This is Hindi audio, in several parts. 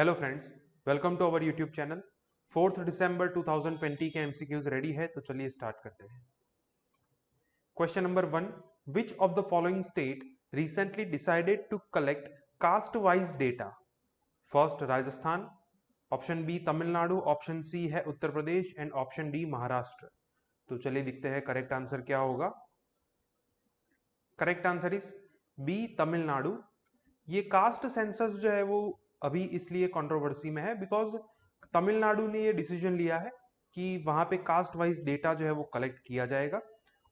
Hello friends, welcome to our YouTube channel. 4 दिसंबर 2020 के एमसीक्यूज रेडी है, तो चलिए स्टार्ट करते हैं। Question number 1, which of the following state recently decided to collect caste wise data? First Rajasthan, option B Tamil Nadu, option C है Uttar Pradesh and option D Maharashtra. तो चलिए देखते हैं करेक्ट आंसर क्या होगा। Correct answer is B Tamil Nadu. ये कास्ट सेंसस जो है वो अभी इसलिए कंट्रोवर्सी में है बिकॉज तमिलनाडु ने ये डिसीजन लिया है कि वहां पे कास्ट वाइज डेटा जो है वो कलेक्ट किया जाएगा।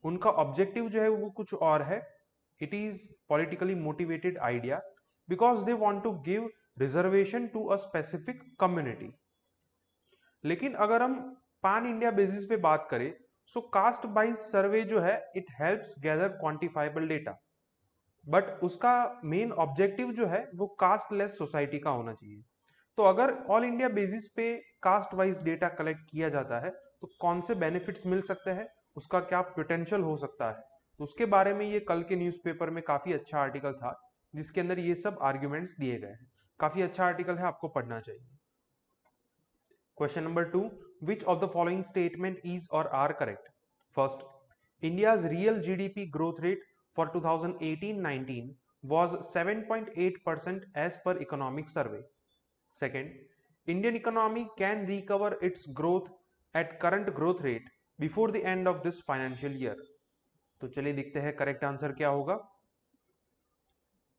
उनका ऑब्जेक्टिव जो है वो कुछ और है। It is politically motivated idea because they want to give reservation to a specific community. लेकिन अगर हम पान इंडिया बेसिस पे बात करें, सो कास्ट वाइज सर्वे जो है it helps gather quantifiable data, but उसका मेन ऑब्जेक्टिव जो है वो कास्टलेस सोसाइटी का होना चाहिए। तो अगर ऑल इंडिया बेसिस पे कास्ट वाइज डेटा कलेक्ट किया जाता है तो कौन से बेनिफिट्स मिल सकते हैं, उसका क्या पोटेंशियल हो सकता है, तो उसके बारे में ये कल के न्यूज़पेपर में काफी अच्छा आर्टिकल था जिसके अंदर ये सब आर्ग्यूमेंट्स दिए गए हैं। काफी अच्छा आर्टिकल है, आपको पढ़ना चाहिए। Question number 2, which of the following statement is or are correct? First, India's real GDP growth rate for 2018-19 was 7.8% as per economic survey. Second, Indian economy can recover its growth at current growth rate before the end of this financial year. तो चलिए देखते हैं करेक्ट आंसर क्या होगा।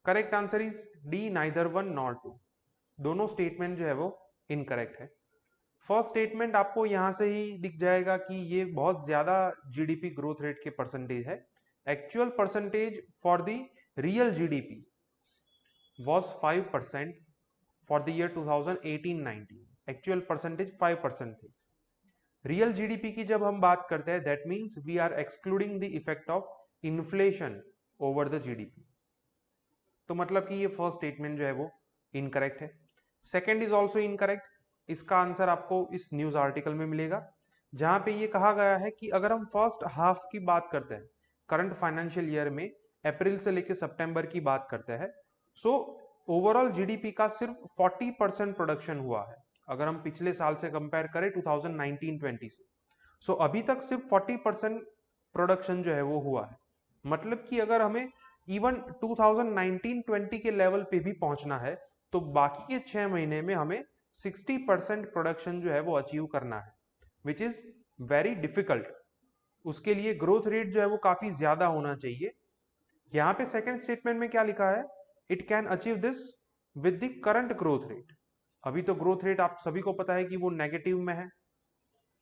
Correct answer is D, neither one nor two. दोनों स्टेटमेंट जो है वो इनकरेक्ट है। फर्स्ट स्टेटमेंट आपको यहां से ही दिख जाएगा कि ये बहुत ज्यादा जीडीपी ग्रोथ रेट के परसेंटेज है। Actual percentage for the real GDP was 5% for the year 2018-19। Actual percentage 5% थी। रियल जीडीपी की जब हम बात करते हैं, that means we are excluding the effect of inflation over the GDP. तो मतलब कि ये फर्स्ट स्टेटमेंट जो है वो इनकरेक्ट है। Second is also incorrect. इसका आंसर आपको इस न्यूज आर्टिकल में मिलेगा जहां पे ये कहा गया है कि अगर हम फर्स्ट हाफ की बात करते हैं करंट फाइनेंशियल ईयर में, अप्रैल से लेकर सितंबर की बात करते हैं, सो ओवरऑल जीडीपी का सिर्फ 40% प्रोडक्शन हुआ है। अगर हम पिछले साल से कंपेयर करें 2019-20 से, सो अभी तक सिर्फ 40% प्रोडक्शन जो है वो हुआ है। मतलब कि अगर हमें इवन 2019-20 के लेवल पे भी पहुंचना है तो बाकी के 6 महीने में हमें 60% प्रोडक्शन जो है वो अचीव करना है, विच इज वेरी डिफिकल्ट। उसके लिए ग्रोथ रेट जो है वो काफी ज्यादा होना चाहिए। यहां पे सेकंड स्टेटमेंट में क्या लिखा है, it can achieve this with the current growth rate. अभी तो ग्रोथ रेट आप सभी को पता है कि वो नेगेटिव में है।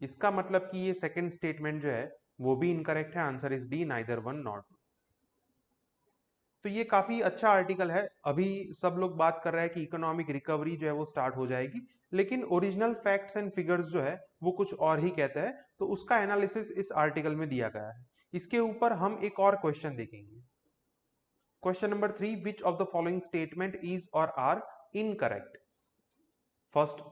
इसका मतलब कि ये सेकंड स्टेटमेंट जो है वो भी इनकरेक्ट है। Answer is D, neither one not two. तो ये काफी अच्छा आर्टिकल है। अभी सब लोग बात कर रहे हैं कि इकोनॉमिक रिकवरी जो है वो स्टार्ट हो जाएगी, लेकिन ओरिजिनल फैक्ट्स एंड फिगर्स जो है वो कुछ और ही कहते हैं। तो उसका एनालिसिस इस आर्टिकल में दिया गया है। इसके ऊपर हम एक और क्वेश्चन देखेंगे। Question number 3, which of the following statement is or are incorrect? First,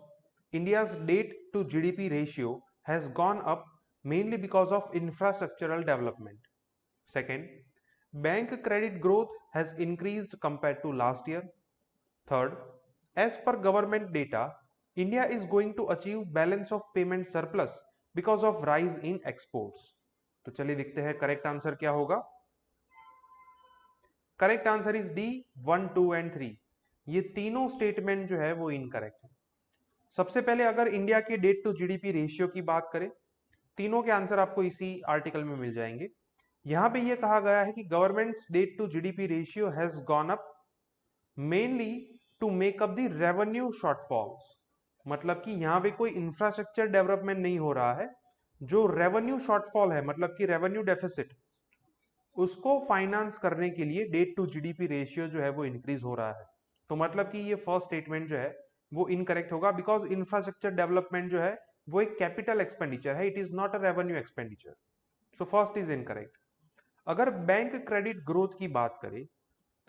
India's debt to GDP ratio has gone up mainly because of infrastructural development. Second, bank credit growth has increased compared to last year. Third, as per government data, India is going to achieve balance of payment surplus because of rise in exports. तो चलिए देखते हैं करेक्ट आंसर क्या होगा। Correct answer is D, 1, 2 and 3। ये तीनों स्टेटमेंट जो है वो इनकरेक्ट है। सबसे पहले अगर इंडिया के डेट टू जीडीपी रेशियो की बात करें, तीनों के आंसर आपको इसी आर्टिकल में मिल जाएंगे। यहां पे ये कहा गया है कि governments debt to GDP ratio has gone up mainly to make up the revenue shortfalls. मतलब कि यहां पे कोई इंफ्रास्ट्रक्चर डेवलपमेंट नहीं हो रहा है। जो रेवेन्यू शॉर्टफॉल है, मतलब कि रेवेन्यू डेफिसिट, उसको फाइनेंस करने के लिए डेट टू जीडीपी रेशियो जो है वो इंक्रीज हो रहा है। तो मतलब कि ये फर्स्ट स्टेटमेंट जो है वो इनकरेक्ट होगा बिकॉज इंफ्रास्ट्रक्चर डेवलपमेंट जो है वो एक कैपिटल एक्सपेंडिचर है, it is not a revenue expenditure. So first is incorrect. अगर बैंक क्रेडिट ग्रोथ की बात करें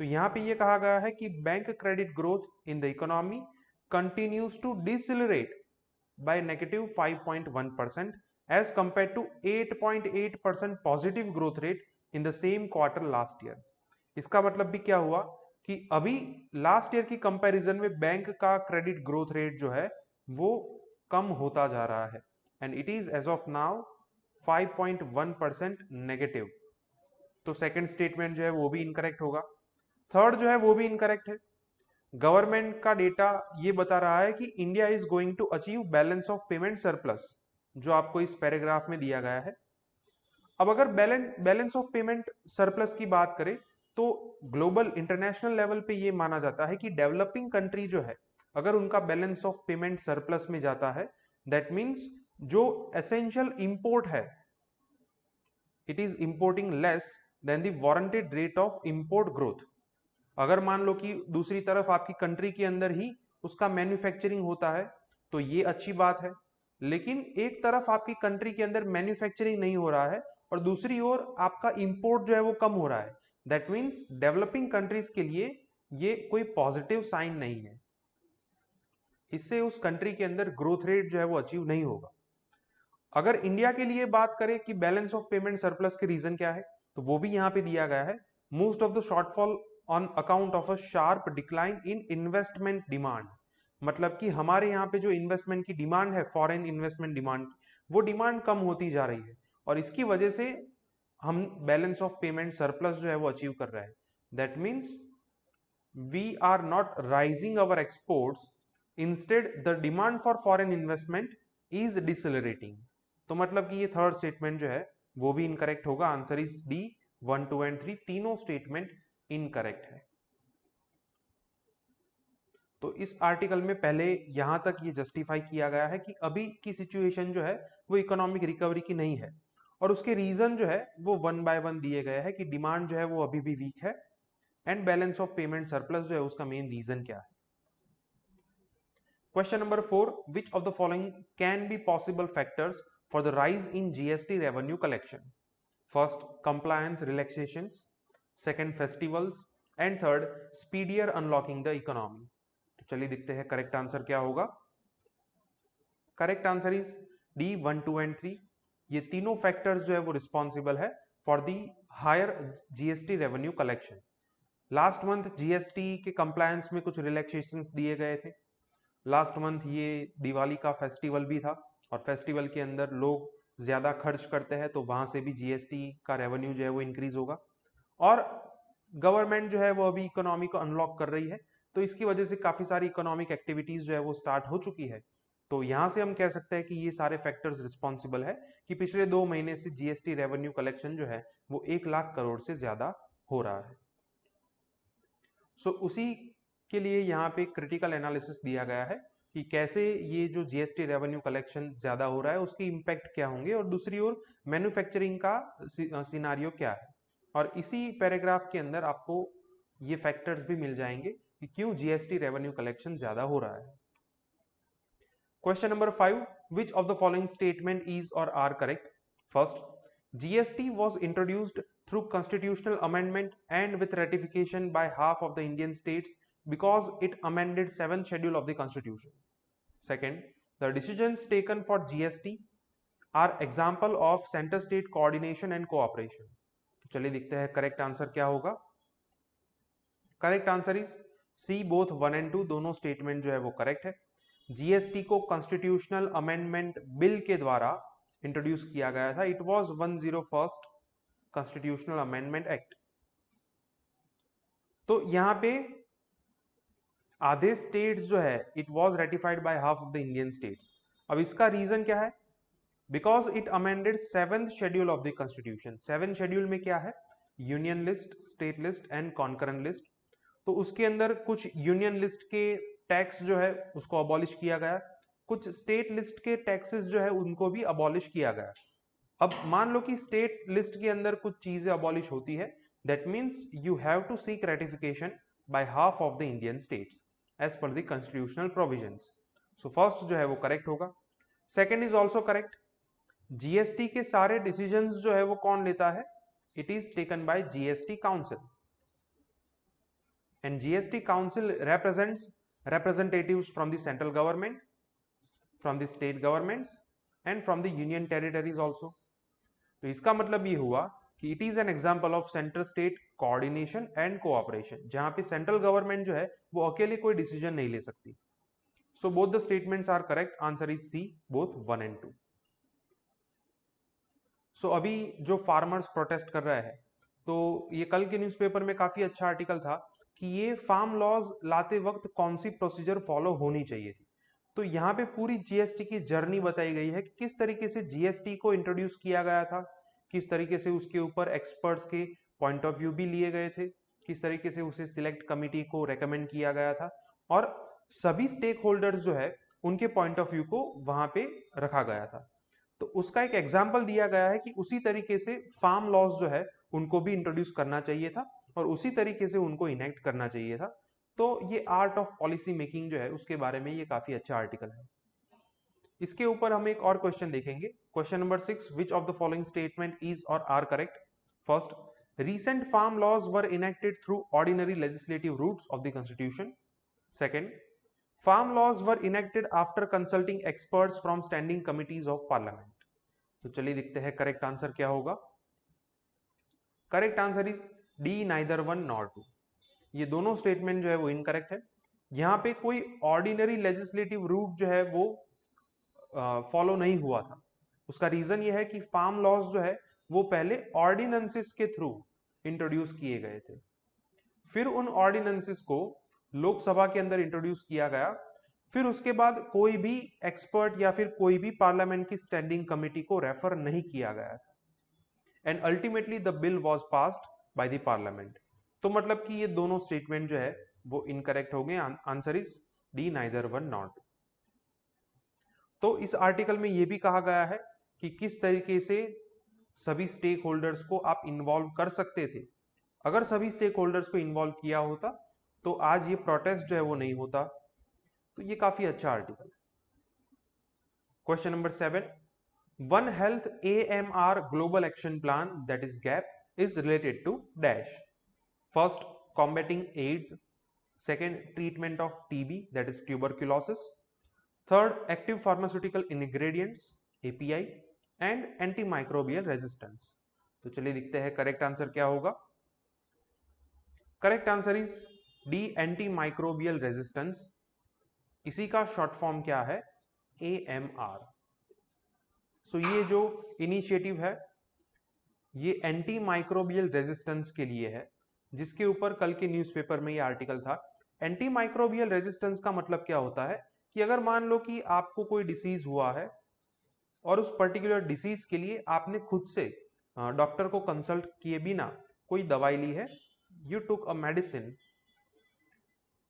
तो यहां पे ये कहा गया है कि bank credit growth in the economy continues to decelerate by -5.1% as compared to 8.8% positive growth rate in the same quarter last year. इसका मतलब भी क्या हुआ कि अभी लास्ट ईयर की कंपैरिजन में बैंक का क्रेडिट ग्रोथ रेट जो है वो कम होता जा रहा है and it is as of now 5.1% negative. तो सेकंड स्टेटमेंट जो है वो भी इनकरेक्ट होगा। थर्ड जो है वो भी इनकरेक्ट है। गवर्नमेंट का डेटा ये बता रहा है कि India is going to achieve balance of payment surplus, जो आपको इस पैराग्राफ में दिया गया है। अब अगर बैलेंस ऑफ पेमेंट सरप्लस की बात करें तो ग्लोबल इंटरनेशनल लेवल पे ये माना जाता है कि डेवलपिंग कंट्री जो है अगर उनका बैलेंस ऑफ पेमेंट सरप्लस में जाता है, दैट मीन्स जो एसेंशियल इंपोर्ट है it is importing less than the warranted rate of import growth. अगर मान लो कि दूसरी तरफ आपकी कंट्री के अंदर ही उसका मैन्युफैक्चरिंग होता है तो ये अच्छी बात है, लेकिन एक तरफ आपकी कंट्री के अंदर मैन्युफैक्चरिंग नहीं हो रहा है और दूसरी ओर आपका इंपोर्ट जो है वो कम हो रहा है, दैट मीन्स डेवलपिंग कंट्रीज के लिए ये कोई पॉजिटिव साइन नहीं है। इससे उस कंट्री के अंदर ग्रोथ रेट जो है वो अचीव नहीं होगा। अगर इंडिया के लिए बात करें कि बैलेंस ऑफ पेमेंट सरप्लस के रीजन क्या है, तो वो भी यहां पे दिया गया है। Most of the shortfall on account of a sharp decline in investment demand. मतलब कि हमारे यहाँ पे जो इन्वेस्टमेंट की डिमांड है, फॉरेन इन्वेस्टमेंट डिमांड, वो डिमांड कम होती जा रही है और इसकी वजह से हम बैलेंस ऑफ पेमेंट सरप्लस जो है वो अचीव कर रहे हैं। That means we are not rising our exports, instead the demand for foreign investment is decelerating. तो मतलब कि ये थर्ड स्टेटमेंट जो है वो भी इनकरेक्ट होगा। आंसर इज डी, 1, 2 एंड 3 तीनों स्टेटमेंट इनकरेक्ट है। तो इस आर्टिकल में पहले यहां तक ये जस्टिफाई किया गया है कि अभी की सिचुएशन जो है वो इकोनॉमिक रिकवरी की नहीं है और उसके रीजन जो है वो 1 बाय 1 दिए गए हैं कि डिमांड जो है वो अभी भी वीक है and balance of payment surplus जो है उसका मेन रीजन क्या है। Question number 4. Which of the following can be possible factors for the rise in GST revenue collection? First, compliance relaxations. Second, festivals. And third, speedier unlocking the economy. तो चलिए देखते हैं करेक्ट आंसर क्या होगा। Correct answer is D, 1, 2 and 3। ये तीनों फैक्टर्स जो है वो रिस्पॉन्सिबल है for the higher GST revenue collection. Last month GST के कंप्लायंस में कुछ रिलैक्सेशंस दिए गए थे। लास्ट मंथ ये दिवाली का फेस्टिवल भी था और फेस्टिवल के अंदर लोग ज्यादा खर्च करते हैं तो वहां से भी जीएसटी का रेवेन्यू जो है वो इंक्रीज होगा और गवर्नमेंट जो है वो अभी इकोनॉमी को अनलॉक कर रही है तो इसकी वजह से काफी सारी इकोनॉमिक एक्टिविटीज जो है वो स्टार्ट हो चुकी है। तो यहां से हम कह सकते हैं कि ये सारे फैक्टर्स रिस्पॉन्सिबल है कि पिछले 2 महीने से जीएसटी रेवेन्यू कलेक्शन जो है वो 1 लाख करोड़ से ज्यादा हो रहा है। सो उसी के लिए यहाँ पे क्रिटिकल एनालिसिस दिया गया है कि कैसे ये जो जीएसटी रेवेन्यू कलेक्शन ज्यादा हो रहा है उसके इम्पैक्ट क्या होंगे और दूसरी ओर मैन्युफैक्चरिंग का सिनारियो क्या है। और इसी पैराग्राफ के अंदर आपको ये फैक्टर्स भी मिल जाएंगे कि क्यों जीएसटी रेवेन्यू कलेक्शन ज्यादा हो रहा है। Question number 5. Which of the following statement is or are correct? First, GST was introduced through constitutional amendment and with ratification by half of the Indian states because it amended 7th schedule of the constitution. Second, the decisions taken for GST are example of center state coordination and cooperation. तो चलिए देखते हैं करेक्ट आंसर क्या होगा। Correct answer is C, both 1 and 2 दोनों स्टेटमेंट जो है वो करेक्ट है। जीएसटी को कॉन्स्टिट्यूशनल अमेंडमेंट बिल के द्वारा इंट्रोड्यूस किया गया था। It was 101st constitutional amendment act. तो यहां पे आधे स्टेट्स जो है it was ratified by half of the Indian states. अब इसका रीजन क्या है? Because it amended 7th schedule of the constitution. 7th schedule में क्या है? Union list, state list and concurrent list. तो उसके अंदर कुछ यूनियन लिस्ट के टैक्स जो है उसको अबॉलिश किया गया, कुछ स्टेट लिस्ट के टैक्सेस जो है उनको भी अबॉलिश किया गया। अब मान लो कि स्टेट लिस्ट के अंदर कुछ चीजें अबॉलिश होती है, that means you have to seek ratification by half of the Indian states as per the constitutional provisions. So first जो है वो करेक्ट होगा। Second is also correct. GST के सारे डिसीजंस जो है वो कौन लेता है? It is taken by GST council and GST Council represents representatives from the central government, from the state governments and from the union territories also. तो इसका मतलब ये हुआ कि it is an example of center state coordination and cooperation, जहां पे सेंट्रल गवर्नमेंट जो है वो अकेले कोई डिसीजन नहीं ले सकती। So both the statements are correct, answer is C, both 1 and 2। So अभी जो फार्मर्स प्रोटेस्ट कर रहा है, तो ये कल के न्यूज़पेपर में काफी अच्छा आर्टिकल था कि ये फार्म लॉज लाते वक्त कौन सी प्रोसीजर फॉलो होनी चाहिए थी। तो यहाँ पे पूरी जीएसटी की जर्नी बताई गई है कि किस तरीके से जीएसटी को इंट्रोड्यूस किया गया था, किस तरीके से उसके ऊपर एक्सपर्ट्स के पॉइंट ऑफ व्यू भी लिए गए थे, किस तरीके से उसे सिलेक्ट कमिटी को रेकमेंड किया गया था, और सभी स्टेक होल्डर्स जो है उनके पॉइंट ऑफ व्यू को वहां पे रखा गया था। तो उसका एक एग्जाम्पल दिया गया है कि उसी तरीके से फार्म लॉज जो है उनको भी इंट्रोड्यूस करना चाहिए था और उसी तरीके से उनको इनेक्ट करना चाहिए था। तो ये आर्ट ऑफ पॉलिसी मेकिंग जो है उसके बारे में ये काफी अच्छा आर्टिकल है। इसके ऊपर हम एक और क्वेश्चन देखेंगे। Question number 6, which of the following statement is or are correct? First, recent farm laws were enacted through ordinary legislative routes of the constitution. Second, farm laws were enacted after consulting experts from standing committees of parliament. तो चलिए देखते हैं करेक्ट आंसर क्या होगा। Correct answer is D, neither one nor two. ये दोनों स्टेटमेंट जो है वो इनकरेक्ट है। यहाँ पे कोई ऑर्डिनरी लेजिस्लेटिव रूट जो है वो फॉलो नहीं हुआ था। उसका रीजन ये है कि फार्म लॉज जो है वो पहले ऑर्डिनेंसेस के थ्रू इंट्रोड्यूस किए गए थे, फिर उन ऑर्डिनेंसेस को लोकसभा के अंदर इंट्रोड्यूस किया गया, फिर उसके बाद कोई भी एक्सपर्ट या फिर कोई भी पार्लियामेंट की स्टैंडिंग कमेटी को रेफर नहीं किया गया था, and ultimately the bill was passed by the parliament. तो मतलब कि ये दोनों स्टेटमेंट जो है वो इनकरेक्ट हो गए। Answer is D, neither one not. तो इस आर्टिकल में यह भी कहा गया है कि किस तरीके से सभी स्टेक होल्डर्स को आप इन्वॉल्व कर सकते थे। अगर सभी स्टेक होल्डर्स को इन्वॉल्व किया होता तो आज ये प्रोटेस्ट जो है वो नहीं होता। तो ये काफी अच्छा आर्टिकल है। Question number 7, one health AMR global action plan that is gap is related to dash. First, combating AIDS. Second, treatment of TB, that is tuberculosis. Third, active pharmaceutical ingredients, API, and antimicrobial resistance. तो चलिए देखते हैं करेक्ट आंसर क्या होगा। Correct answer is D, antimicrobial resistance. इसी का शॉर्ट फॉर्म क्या है? AMR। सो ये जो इनिशिएटिव है ये एंटी माइक्रोबियल रेजिस्टेंस के लिए है, जिसके ऊपर कल के न्यूज़पेपर में ये आर्टिकल था। एंटी माइक्रोबियल रेजिस्टेंस का मतलब क्या होता है कि अगर मान लो कि आपको कोई डिसीज हुआ है और उस पर्टिकुलर डिसीज के लिए आपने खुद से डॉक्टर को कंसल्ट किए बिना कोई दवाई ली है, यू टुक अ मेडिसिन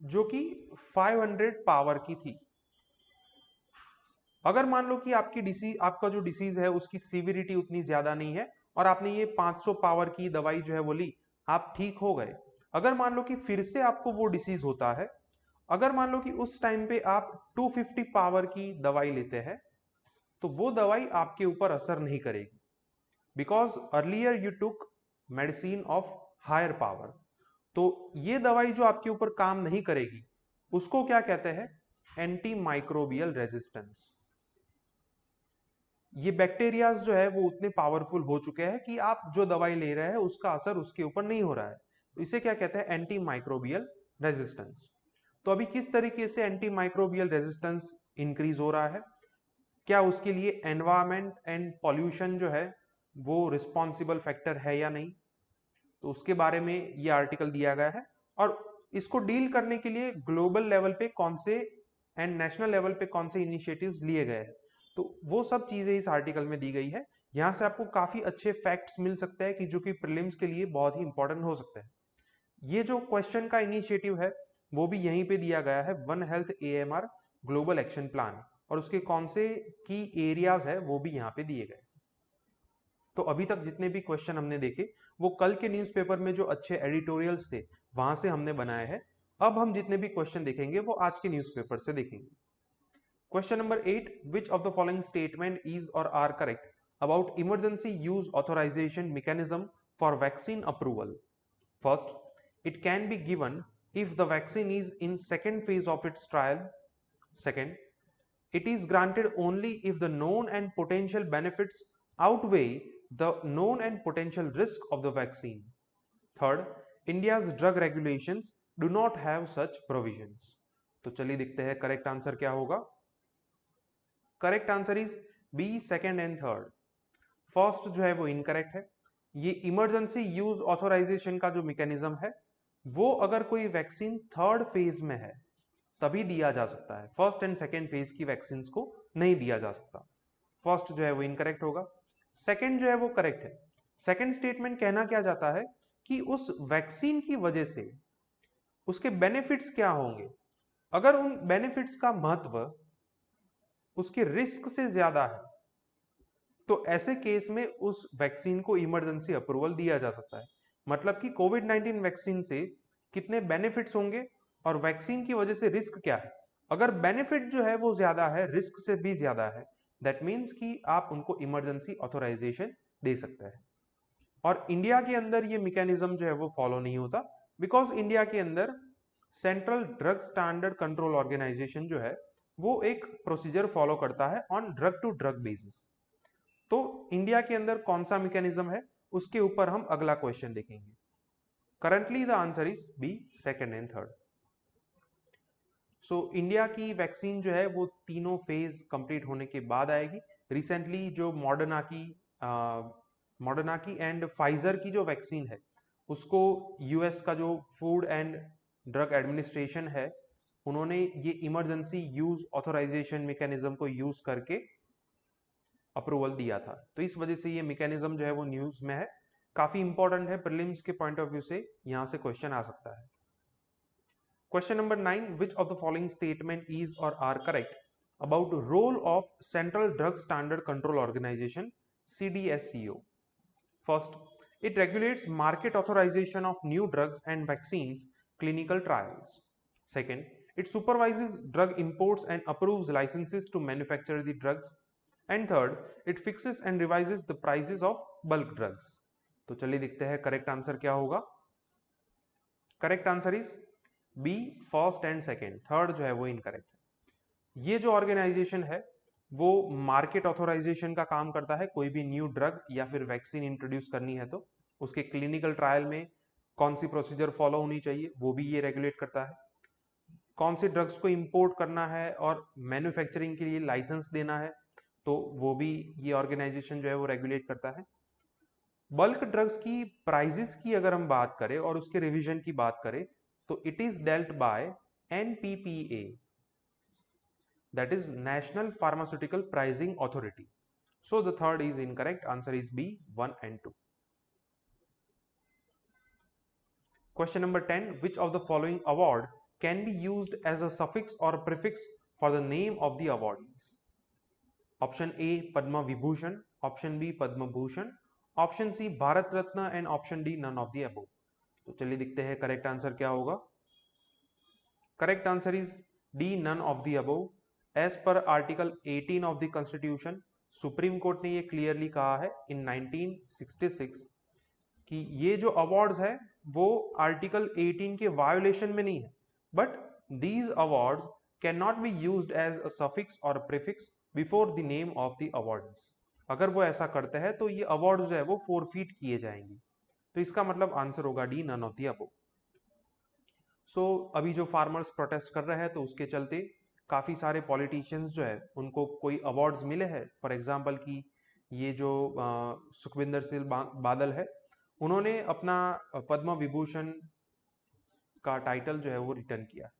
जो कि 500 पावर की थी। अगर मान लो कि आपका जो डिसीज है उसकी सीविरिटी उतनी ज्यादा नहीं है और आपने ये 500 पावर की दवाई जो है वो ली, आप ठीक हो गए। अगर मान लो कि फिर से आपको वो डिसीज होता है, अगर मान लो कि उस टाइम पे आप 250 पावर की दवाई लेते हैं, तो वो दवाई आपके ऊपर असर नहीं करेगी, because earlier you took medicine of higher power. तो ये दवाई जो आपके ऊपर काम नहीं करेगी उसको क्या कहते हैं? Anti microbial resistance. ये बैक्टीरियाज जो है वो उतने पावरफुल हो चुके हैं कि आप जो दवाई ले रहे हैं उसका असर उसके ऊपर नहीं हो रहा है। तो इसे क्या कहते हैं? Anti microbial resistance. तो अभी किस तरीके से एंटी माइक्रोबियल रेजिस्टेंस इंक्रीज हो रहा है? क्या उसके लिए एनवायरमेंट एंड पॉल्यूशन जो है वो रिस्पॉन्सिबल फैक्टर है या नहीं? तो उसके बारे में ये आर्टिकल दिया गया है और इसको डील करने के लिए ग्लोबल लेवल पे कौन से एंड नेशनल लेवल पे कौन से इनिशिएटिव्स लिए गए हैं, तो वो सब चीजें इस आर्टिकल में दी गई है। यहां से आपको काफी अच्छे फैक्ट्स मिल सकते हैं कि जो कि प्रीलिम्स के लिए बहुत ही इंपॉर्टेंट हो सकते हैं। ये जो क्वेश्चन का इनिशिएटिव है वो भी यहीं पे दिया गया है, one health AMR global action plan, और उसके कौन से की एरियाज है वो भी यहाँ पे दिए गए। तो अभी तक जितने भी क्वेश्चन हमने देखे वो कल के न्यूज़पेपर में जो अच्छे एडिटोरियल्स थे वहां से हमने बनाए हैं। अब हम जितने भी क्वेश्चन देखेंगे वो आज के न्यूज़पेपर से देखेंगे। Question number 8, which of the following statement is or are correct about emergency use authorization mechanism for vaccine approval? First, it can be given if the vaccine is in second phase of its trial. Second, it is granted only if the known and potential benefits outweigh the known and potential risk of the vaccine. Third, India's drug regulations do not have such provisions. तो चलिए देखते हैं करेक्ट आंसर क्या होगा। Correct answer is B, second and third. First जो है वो इनकरेक्ट है। ये इमरजेंसी यूज ऑथोराइजेशन का जो मैकेनिज्म है वो अगर कोई वैक्सीन थर्ड फेज में है तभी दिया जा सकता है, फर्स्ट एंड सेकेंड फेज की वैक्सीन को नहीं दिया जा सकता। फर्स्ट जो है वो इनकरेक्ट होगा। सेकेंड जो है वो करेक्ट है। सेकेंड स्टेटमेंट कहना क्या जाता है कि उस वैक्सीन की वजह से उसके बेनिफिट्स क्या होंगे। अगर उन बेनिफिट्स का महत्व उसके रिस्क से ज्यादा है तो ऐसे केस में उस वैक्सीन को इमरजेंसी अप्रूवल दिया जा सकता है। मतलब कि कोविड-19 वैक्सीन से कितने बेनिफिट्स होंगे और वैक्सीन की वजह से रिस्क क्या है। अगर बेनिफिट जो है वो ज्यादा है, रिस्क से भी ज्यादा है, दैट मीन्स कि आप उनको इमरजेंसी ऑथोराइजेशन दे सकते हैं। और इंडिया के अंदर ये मैकेनिज्म जो है वो फॉलो नहीं होता, बिकॉज इंडिया के अंदर central drug standard control organisation जो है वो एक प्रोसीजर फॉलो करता है on drug to drug basis. तो इंडिया के अंदर कौन सा मैकेनिज्म है उसके ऊपर हम अगला क्वेश्चन देखेंगे। Currently the answer is B, second and third. So India की वैक्सीन जो है वो तीनों फेज कंप्लीट होने के बाद आएगी। रिसेंटली जो मॉडर्ना की एंड फाइजर की जो वैक्सीन है उसको यूएस का जो फूड एंड ड्रग एडमिनिस्ट्रेशन है उन्होंने ये इमरजेंसी यूज ऑथोराइजेशन मैकेनिज्म को यूज करके अप्रूवल दिया था। तो इस वजह से ये मैकेनिज्म जो है वो न्यूज में है, काफी इंपॉर्टेंट है, प्रीलिम्स के पॉइंट ऑफ व्यू से यहां से क्वेश्चन आ सकता है। Question number 9, which of the following statement is or are correct about role of central drug standard control organization CDSCO? First, it regulates market authorization of new drugs and vaccines clinical trials. Second, it supervises drug imports and approves licenses to manufacture the drugs. And third, it fixes and revises the prices of bulk drugs. तो चलिए देखते हैं करेक्ट आंसर क्या होगा। Correct answer is B, first and second. Third जो है वो इनकरेक्ट है। ये जो ऑर्गेनाइजेशन है वो मार्केट ऑथोराइजेशन का काम करता है। कोई भी न्यू ड्रग या फिर वैक्सीन इंट्रोड्यूस करनी है तो उसके क्लिनिकल ट्रायल में कौन सी प्रोसीजर फॉलो होनी चाहिए वो भी ये रेगुलेट करता है। कौन सी ड्रग्स को इंपोर्ट करना है और मैन्युफैक्चरिंग के लिए लाइसेंस देना है तो वो भी ये ऑर्गेनाइजेशन जो है वो रेगुलेट करता है। बल्क ड्रग्स की प्राइजेस की अगर हम बात करें और उसके रिवीजन की बात करें तो it is dealt by NPPA, that is National Pharmaceutical Pricing Authority. So the third is incorrect. Answer is B, 1 and 2. Question number 10, which of the following award can be used as a suffix or prefix for the name of the awardees? Option A, Padma Vibhushan. Option B, Padma Bhushan. Option C, Bharat Ratna. And option D, none of the above. तो चलिए देखते हैं करेक्ट आंसर क्या होगा। Correct answer is D, none of the above. As per article 18 of the constitution, supreme court ने ये क्लियरली कहा है इन 1966 कि ये जो अवार्ड्स है वो आर्टिकल 18 के वायोलेशन में नहीं है, but these awards can not be used as a suffix or prefix before the name of the awardees. अगर वो ऐसा करते हैं तो ये अवार्ड जो है वो फोरफीट किए जाएंगे। तो इसका मतलब आंसर होगा D, none of the above. So अभी जो फार्मर्स प्रोटेस्ट कर रहे हैं तो उसके चलते काफ़ी सारे पॉलिटिशियंस जो है उनको कोई अवार्ड्स मिले हैं। फॉर एग्जांपल कि ये जो सुखविंदर सिंह बादल है उन्होंने अपना पद्म विभूषण का टाइटल जो है वो रिटर्न किया।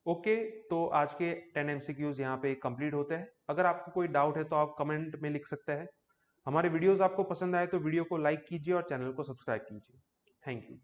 ओके, तो आज के 10 MCQs यहाँ पे कंप्लीट होते हैं। अगर आपको कोई डाउट है तो आप कमेंट में लिख सकते हैं। हमारे वीडियोस आपको पसंद आए तो वीडियो को लाइक कीजिए और चैनल को सब्सक्राइब कीजिए। Thank you.